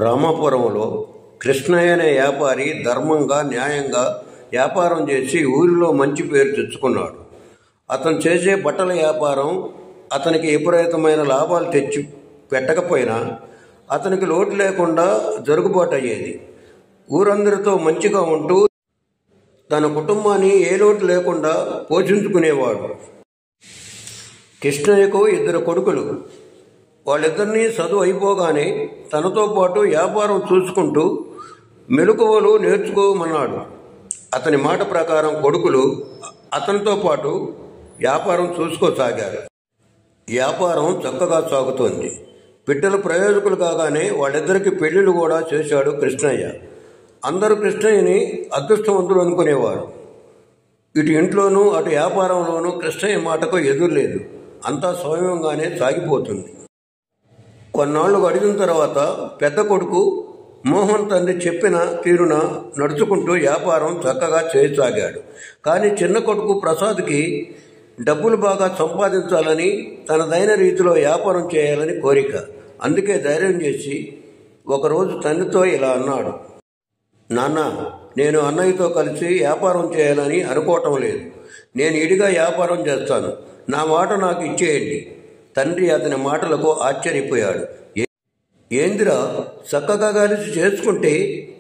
రామాపురంలో కృష్ణయ్య అనే వ్యాపారి ధర్మంగా న్యాయంగా వ్యాపారం చేసి ఊరిలో మంచి పేరు తెచ్చుకున్నాడు. అతను చేసే బట్టల వ్యాపారం అతనికి విపరీతమైన లాభాలు తెచ్చి పెట్టకపోయినా అతనికి లోటు లేకుండా జరుగుబాటు అయ్యేది. ఊరందరితో మంచిగా ఉంటూ తన కుటుంబాన్ని ఏ లోటు లేకుండా పోషించుకునేవాడు. కృష్ణయ్యకు 2 కొడుకులు. వాళ్ళిద్దరినీ చదువు అయిపోగానే తనతో పాటు వ్యాపారం చూసుకుంటూ మెలకువలు నేర్చుకోమన్నాడు. అతని మాట ప్రకారం కొడుకులు అతనితో పాటు వ్యాపారం చూసుకోసాగారు. వ్యాపారం చక్కగా సాగుతోంది. బిడ్డలు ప్రయోజకులు కాగానే వాళ్ళిద్దరికి పెళ్లిళ్ళు కూడా చేశాడు కృష్ణయ్య. అందరూ కృష్ణయ్యని అదృష్టవంతులు అనుకునేవారు. ఇటు ఇంట్లోనూ అటు వ్యాపారంలోనూ కృష్ణయ్య మాటకు ఎదురులేదు. అంతా స్వయంగానే సాగిపోతుంది. కొన్నాళ్లు గడిచిన తర్వాత పెద్ద కొడుకు మోహన్ తండ్రి చెప్పిన తీరున నడుచుకుంటూ వ్యాపారం చక్కగా చేయసాగాడు. కానీ చిన్న కొడుకు ప్రసాద్కి డబ్బులు బాగా సంపాదించాలని, తనదైన రీతిలో వ్యాపారం చేయాలని కోరిక. అందుకే ధైర్యం చేసి ఒకరోజు తండ్రితో ఇలా అన్నాడు: నాన్న, నేను అన్నయ్యతో కలిసి వ్యాపారం చేయాలని అనుకోవటం లేదు. నేను ఇడిగా వ్యాపారం చేస్తాను. నా మాట నాకు ఇచ్చేయండి. తండ్రి అతని మాటలకు ఆశ్చర్యపోయాడు. ఏందిరా, చక్కగా కలిసి చేసుకుంటే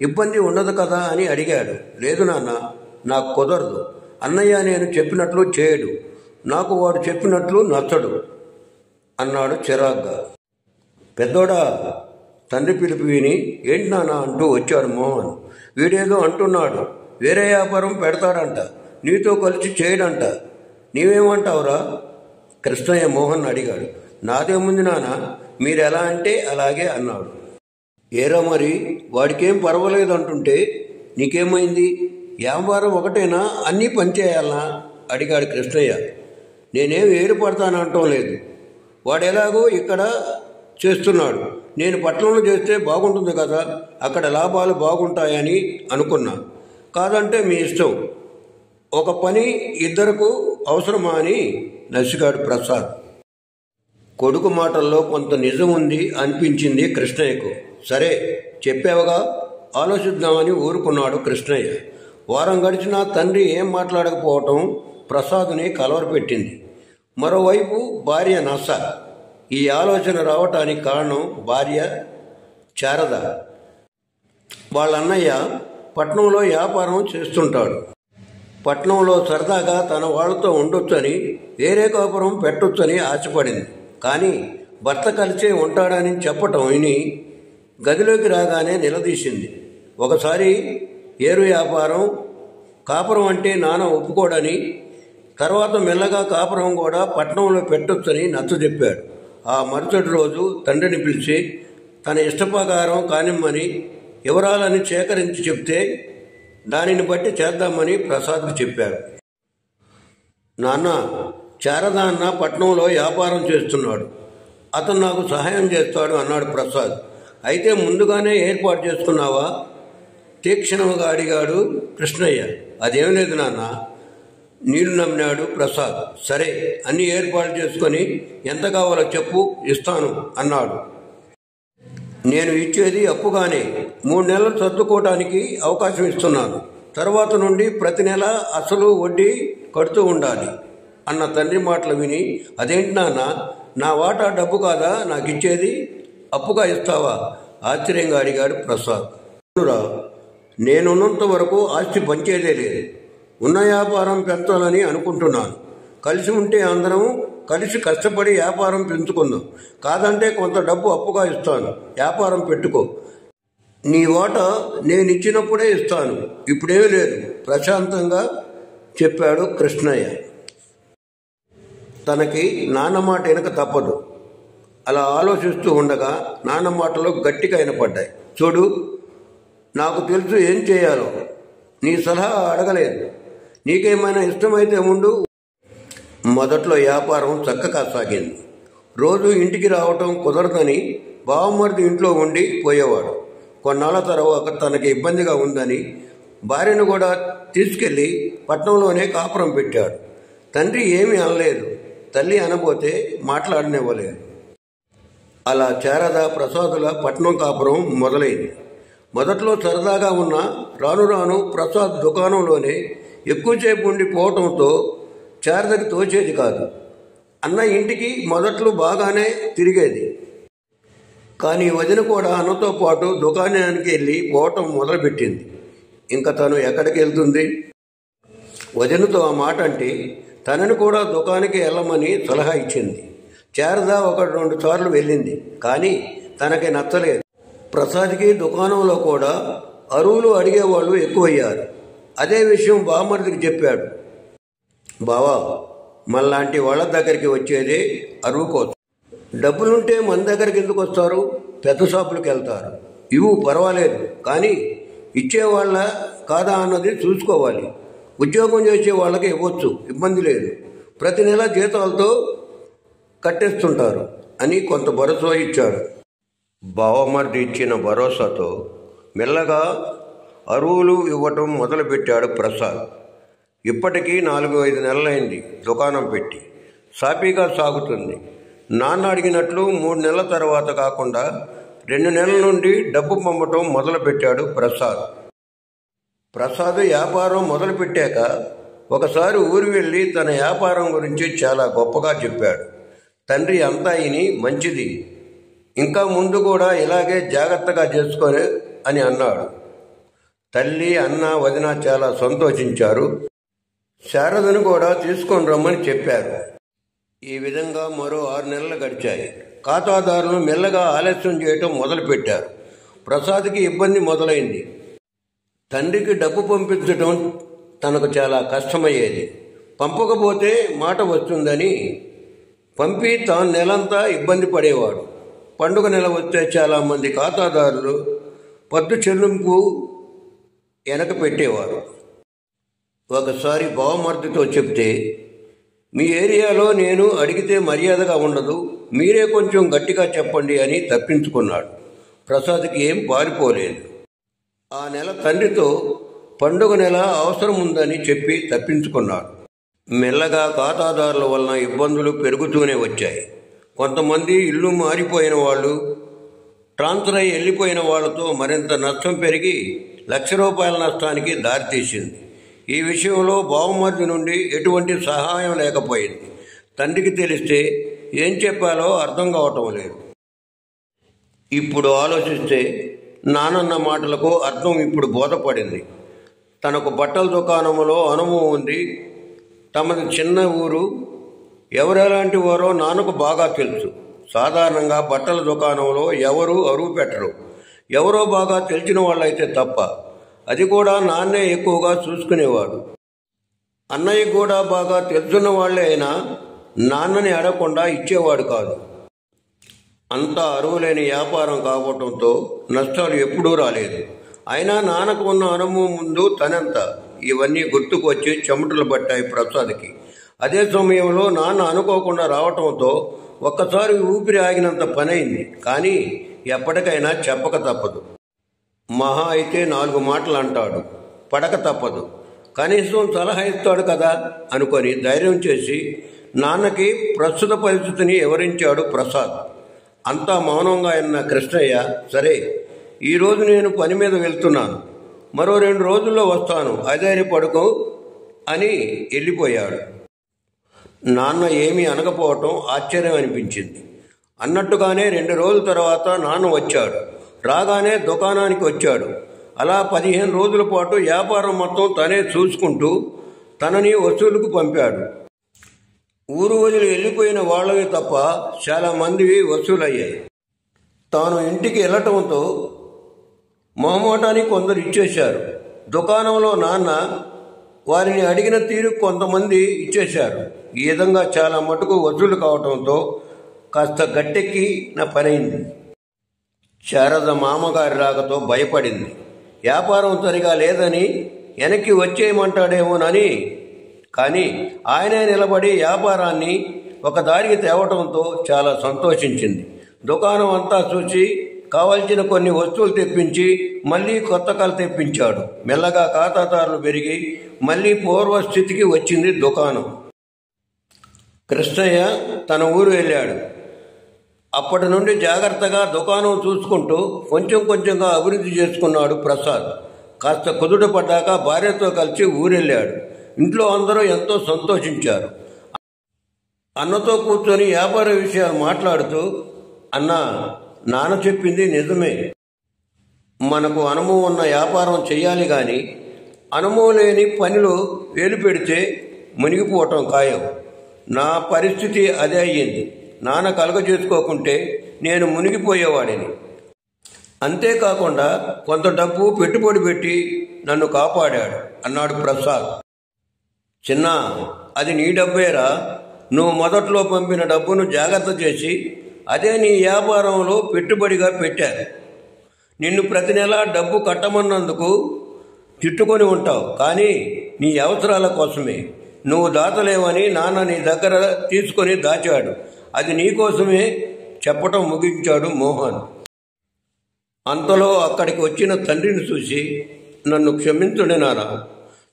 ఇబ్బంది ఉండదు కదా అని అడిగాడు. లేదు నాన్న, నాకు కుదరదు. అన్నయ్య నేను చెప్పినట్లు చేయడు. నాకు వాడు చెప్పినట్లు నచ్చడు అన్నాడు చిరాగ్గా. పెద్దోడా, తండ్రి పిలుపు విని ఏంటి నాన్న అంటూ వచ్చాడు మోహన్. వీడేదో అంటున్నాడు. వేరే వ్యాపారం పెడతాడంట, నీతో కలిసి చేయడంట. నీవేమంటావురా? కృష్ణయ్య మోహన్ అడిగాడు. నాదేముంది నాన్న, మీరు ఎలా అంటే అలాగే అన్నాడు. ఏరా మరి, వాడికేం పర్వాలేదు అంటుంటే నీకేమైంది? వ్యాపారం ఒకటేనా, అన్నీ పనిచేయాలనా అడిగాడు కృష్ణయ్య. నేనేం ఏరుపడతానంటం లేదు. వాడు ఎలాగో ఇక్కడ చేస్తున్నాడు. నేను పట్టణంలో చేస్తే బాగుంటుంది కదా, అక్కడ లాభాలు బాగుంటాయని అనుకున్నా. కాదంటే మీ ఇష్టం. ఒక పని ఇద్దరకు అవసరమా అని నసిగాడు ప్రసాద్. కొడుకు మాటల్లో కొంత నిజం ఉంది అనిపించింది కృష్ణయ్యకు. సరే చెప్పావుగా, ఆలోచిద్దామని ఊరుకున్నాడు కృష్ణయ్య. వారం గడిచినా తండ్రి ఏం మాట్లాడకపోవటం ప్రసాద్ని కలవరపెట్టింది. మరోవైపు భార్య నస. ఈ ఆలోచన రావటానికి కారణం భార్య శారద. వాళ్ళ అన్నయ్య పట్నంలో వ్యాపారం చేస్తుంటాడు. పట్నంలో సరదాగా తన వాళ్ళతో ఉండొచ్చని, వేరే కాపురం పెట్టొచ్చని ఆశపడింది. కానీ భర్త కలిసే ఉంటాడని చెప్పటం విని గదిలోకి రాగానే నిలదీసింది. ఒకసారి ఏరు వ్యాపారం, కాపురం అంటే నాన్న ఒప్పుకోడని, తర్వాత మెల్లగా కాపురం కూడా పట్నంలో పెట్టొచ్చని నచ్చజెప్పాడు. ఆ మరుసటి రోజు తండ్రిని పిలిచి తన ఇష్టప్రకారం కానిమ్మని వివరాలని సేకరించి చెప్తే దానిని బట్టి చేద్దామని ప్రసాద్కి చెప్పాడు. నాన్న, శారద అన్న పట్నంలో వ్యాపారం చేస్తున్నాడు. అతను నాకు సహాయం చేస్తాడు అన్నాడు ప్రసాద్. అయితే ముందుగానే ఏర్పాటు చేసుకున్నావా? తీక్షణంగా అడిగాడు కృష్ణయ్య. అదేం లేదు నాన్న, నీళ్లు నమ్మినాడు ప్రసాద్. సరే, అన్ని ఏర్పాటు చేసుకొని ఎంత కావాలో చెప్పు, ఇస్తాను అన్నాడు. నేను ఇచ్చేది అప్పుగానే 3 నెలలు సర్దుకోవటానికి అవకాశం ఇస్తున్నాను. తర్వాత నుండి ప్రతి నెల అసలు వడ్డీ కడుతూ ఉండాలి అన్న తండ్రి మాటలు విని, అదేంటి నాన్న, నా వాటా డబ్బు కాదా నాకు ఇచ్చేది, అప్పుగా ఇస్తావా ఆశ్చర్యంగా అడిగాడు ప్రసాద్. నేనున్నంత వరకు ఆస్తి పంచేదే లేదు. ఉన్న వ్యాపారం పెంచాలని అనుకుంటున్నాను. కలిసి ఉంటే అందరం కలిసి కష్టపడి వ్యాపారం పెంచుకుందాం. కాదంటే కొంత డబ్బు అప్పుగా ఇస్తాను, వ్యాపారం పెట్టుకో. నీ వాటా నేను ఇచ్చినప్పుడే ఇస్తాను, ఇప్పుడేమీ లేదు ప్రశాంతంగా చెప్పాడు కృష్ణయ్య. తనకి నాన్న మాట వెనక తప్పదు. అలా ఆలోచిస్తూ ఉండగా నాన్న మాటలు గట్టిగా వినపడ్డాయి. చూడు, నాకు తెలుసు ఏం చేయాలో. నీ సలహా అడగలేదు. నీకేమైనా ఇష్టమైతే ఉండు. మొదట్లో వ్యాపారం చక్కగా సాగింది. రోజు ఇంటికి రావటం కుదరదని బావమరిది ఇంట్లో ఉండి పోయేవాడు. కొన్నాళ్ళ తర్వాత తనకి ఇబ్బందిగా ఉందని భార్యను కూడా తీసుకెళ్లి పట్నంలోనే కాపురం పెట్టాడు. తండ్రి ఏమీ అనలేదు. తల్లి అనబోతే మాట్లాడనివ్వలేదు. అలా శారద ప్రసాదుల పట్నం కాపురం మొదలైంది. మొదట్లో సరదాగా ఉన్న రాను రాను ప్రసాద్ దుకాణంలోనే ఎక్కువసేపు ఉండిపోవటంతో శారదకి తోచేది కాదు. అన్న ఇంటికి మొదట్లో బాగానే తిరిగేది. కానీ వదిన కూడా అన్నతో పాటు దుకాణానికి వెళ్ళి పోవటం మొదలుపెట్టింది. ఇంకా తను ఎక్కడికి వెళ్తుంది? వదినతో ఆ మాట అంటే తనని కూడా దుకాణానికి వెళ్ళమని సలహా ఇచ్చింది. శారద 1-2 సార్లు వెళ్ళింది. కానీ తనకి నచ్చలేదు. ప్రసాద్కి దుకాణంలో కూడా అరువులు అడిగేవాళ్ళు ఎక్కువయ్యారు. అదే విషయం బామ్మర్దికి చెప్పాడు. బావా, మనలాంటి వాళ్ళ దగ్గరికి వచ్చేదే అరువు కోసం. డబ్బులుంటే మన దగ్గరికి ఎందుకు వస్తారు? పెద్ద షాపులకు వెళ్తారు. ఇవి పర్వాలేదు, కానీ ఇచ్చేవాళ్ళ కాదా అన్నది చూసుకోవాలి. ఉద్యోగం చేసే వాళ్ళకి ఇవ్వచ్చు, ఇబ్బంది లేదు. ప్రతి నెల జీతాలతో కట్టేస్తుంటారు అని కొంత భరోసా ఇచ్చాడు. బావమర్ది ఇచ్చిన భరోసాతో మెల్లగా అరువులు ఇవ్వటం మొదలుపెట్టాడు ప్రసాద్. ఇప్పటికీ 4-5 నెలలైంది దుకాణం పెట్టి. సాఫీగా సాగుతుంది. నాన్న అడిగినట్లు 3 నెలల తర్వాత కాకుండా 2 నెలల నుండి డబ్బు పంపటం మొదలుపెట్టాడు ప్రసాద్. ప్రసాద్ వ్యాపారం మొదలుపెట్టాక ఒకసారి ఊరు వెళ్ళి తన వ్యాపారం గురించి చాలా గొప్పగా చెప్పాడు. తండ్రి అంతా ఇని మంచిది, ఇంకా ముందు కూడా ఇలాగే జాగ్రత్తగా చేసుకొని అని అన్నాడు. తల్లి, అన్న, వదిన చాలా సంతోషించారు. శారదను కూడా తీసుకొని రమ్మని చెప్పారు. ఈ విధంగా మరో 6 నెలలు గడిచాయి. ఖాతాదారులు మెల్లగా ఆలస్యం చేయటం మొదలుపెట్టారు. ప్రసాద్కి ఇబ్బంది మొదలైంది. తండ్రికి డబ్బు పంపించడం తనకు చాలా కష్టమయ్యేది. పంపకపోతే మాట వస్తుందని పంపి తాను నెలంతా ఇబ్బంది పడేవాడు. పండుగ నెల వస్తే చాలామంది ఖాతాదారులు పద్దు చెల్లింపు వెనక పెట్టేవారు. ఒకసారి బావమర్దితో చెప్తే, మీ ఏరియాలో నేను అడిగితే మర్యాదగా ఉండదు, మీరే కొంచెం గట్టిగా చెప్పండి అని తప్పించుకున్నాడు. ప్రసాద్కి ఏం పారిపోలేదు. ఆ నెల తండ్రితో పండుగ నెల అవసరం ఉందని చెప్పి తప్పించుకున్నాడు. మెల్లగా ఖాతాదారుల వలన ఇబ్బందులు పెరుగుతూనే వచ్చాయి. కొంతమంది ఇల్లు మారిపోయిన వాళ్ళు, ట్రాన్స్ఫర్ అయి వెళ్ళిపోయిన వాళ్లతో మరింత నష్టం పెరిగి ₹1,00,000 నష్టానికి దారితీసింది. ఈ విషయంలో బావమర్ది నుండి ఎటువంటి సహాయం లేకపోయింది. తండ్రికి తెలిస్తే ఏం చెప్పాలో అర్థం కావటం లేదు. ఇప్పుడు ఆలోచిస్తే నానన్న మాటలకు అర్థం ఇప్పుడు బోధపడింది. తనకు బట్టల దుకాణంలో అనుభవం ఉంది. తమది చిన్న ఊరు. ఎవరెలాంటి వారో నాన్నకు బాగా తెలుసు. సాధారణంగా బట్టల దుకాణంలో ఎవరూ అరువు పెట్టరు, ఎవరో బాగా తెలిసిన వాళ్ళైతే తప్ప. అది కూడా నాన్నే ఎక్కువగా చూసుకునేవాడు. అన్నయ్య కూడా బాగా తెలుసున్న వాళ్ళే అయినా నాన్నని అడగకుండా ఇచ్చేవాడు కాదు. అంతా అరువులేని వ్యాపారం కావటంతో నష్టాలు ఎప్పుడూ రాలేదు. అయినా నాన్నకు ఉన్న అనుభవం ముందు తనంత. ఇవన్నీ గుర్తుకు వచ్చి చెమటలు పట్టాయి ప్రసాద్కి. అదే సమయంలో నాన్న అనుకోకుండా రావటంతో ఒక్కసారి ఊపిరి ఆగినంత పనైంది. కానీ ఎప్పటికైనా చెప్పక తప్పదు. మహా అయితే 4 మాటలు అంటాడు, పడక తప్పదు. కనీసం సలహా ఇస్తాడు కదా అనుకొని ధైర్యం చేసి నాన్నకి ప్రస్తుత పరిస్థితిని వివరించాడు ప్రసాద్. అంతా మౌనంగా ఉన్న కృష్ణయ్య, సరే ఈరోజు నేను పని మీద వెళ్తున్నాను, మరో 2 రోజుల్లో వస్తాను, అదే పడుకో అని వెళ్ళిపోయాడు. నాన్న ఏమీ అనకపోవటం ఆశ్చర్యం అనిపించింది. అన్నట్టుగానే 2 రోజుల తర్వాత నాన్న వచ్చాడు. రాగానే దుకాణానికి వచ్చాడు. అలా 15 రోజుల పాటు వ్యాపారం మొత్తం తనే చూసుకుంటూ తనని వసూలుకు పంపాడు. ఊరు వదిలి వెళ్ళిపోయిన వాళ్ళవి తప్ప చాలా మందివి వసూలయ్యాయి. తాను ఇంటికి వెళ్ళటంతో మొహమాటానికి కొందరు ఇచ్చేశారు. దుకాణంలో నాన్న వారిని అడిగిన తీరు కొంతమంది ఇచ్చేశారు. ఈ విధంగా చాలా మటుకు వసూలు కావటంతో కాస్త గట్టెక్కి నా పనైంది. శారద మామగారి రాకతో భయపడింది. వ్యాపారం సరిగా లేదని వెనక్కి వచ్చేయమంటాడేమోనని. కానీ ఆయనే నిలబడి వ్యాపారాన్ని ఒక దారికి తేవటంతో చాలా సంతోషించింది. దుకాణం అంతా చూసి కావలసిన కొన్ని వస్తువులు తెప్పించి మళ్ళీ కొత్త కళ తెప్పించాడు. మెల్లగా ఖాతాదారులు పెరిగి మళ్ళీ పూర్వస్థితికి వచ్చింది దుకాణం. కృష్ణయ్య తన ఊరు వెళ్ళాడు. అప్పటి నుండి జాగ్రత్తగా దుకాణం చూసుకుంటూ కొంచెం కొంచెంగా అభివృద్ధి చేసుకున్నాడు ప్రసాద్. కాస్త కుదుట పడ్డాక భార్యతో కలిసి ఊరెళ్ళాడు. ఇంట్లో అందరూ ఎంతో సంతోషించారు. అన్నతో కూర్చొని వ్యాపార విషయాలు మాట్లాడుతూ, అన్నా, నాన్న చెప్పింది నిజమే. మనకు అనుభవం ఉన్న వ్యాపారం చెయ్యాలి కానీ అనుభవం లేని పనిలో వేలు పెడితే మునిగిపోవటం ఖాయం. నా పరిస్థితి అదే అయ్యింది. నాన్న కలగజేసుకోకుంటే నేను మునిగిపోయేవాడిని. అంతేకాకుండా కొంత డబ్బు పెట్టుబడి పెట్టి నన్ను కాపాడాడు అన్నాడు ప్రసాద్. చిన్న, అది నీ డబ్బేరా. నువ్వు మొదట్లో పంపిన డబ్బును జాగ్రత్త చేసి అదే నీ వ్యాపారంలో పెట్టుబడిగా పెట్టారు. నిన్ను ప్రతి నెలా డబ్బు కట్టమన్నందుకు తిట్టుకొని ఉంటావు, కానీ నీ అవసరాల కోసమే. నువ్వు దాతలేవని నాన్న నీ దగ్గర తీసుకొని దాచాడు. అది నీకోసమే చెప్పటం ముగించాడు మోహన్. అంతలో అక్కడికి వచ్చిన తండ్రిని చూసి, నన్ను క్షమించుడి నాన్న.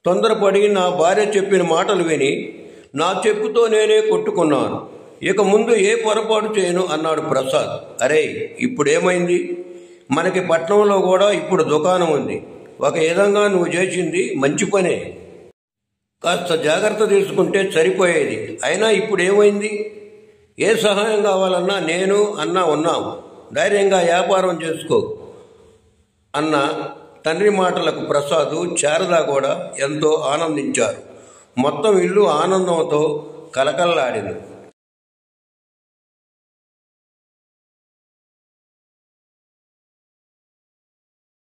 తొందరపడి నా భార్య చెప్పిన మాటలు విని నా చెప్పుతో నేనే కొట్టుకున్నాను. ఇక ముందు ఏ పొరపాటు చేయను అన్నాడు ప్రసాద్. అరే, ఇప్పుడేమైంది? మనకి పట్నంలో కూడా ఇప్పుడు దుకాణం ఉంది. ఒక విధంగా నువ్వు చేసింది మంచి పనే. కాస్త జాగ్రత్త తీసుకుంటే సరిపోయేది. అయినా ఇప్పుడు ఏమైంది? ఏ సహాయం కావాలన్నా నేను అన్న ఉన్నాం. ధైర్యంగా వ్యాపారం చేసుకో అన్న తండ్రి మాటలకు ప్రసాద్, శారద కూడా ఎంతో ఆనందించారు. మొత్తం ఇల్లు ఆనందంతో కలకల్లాడింది.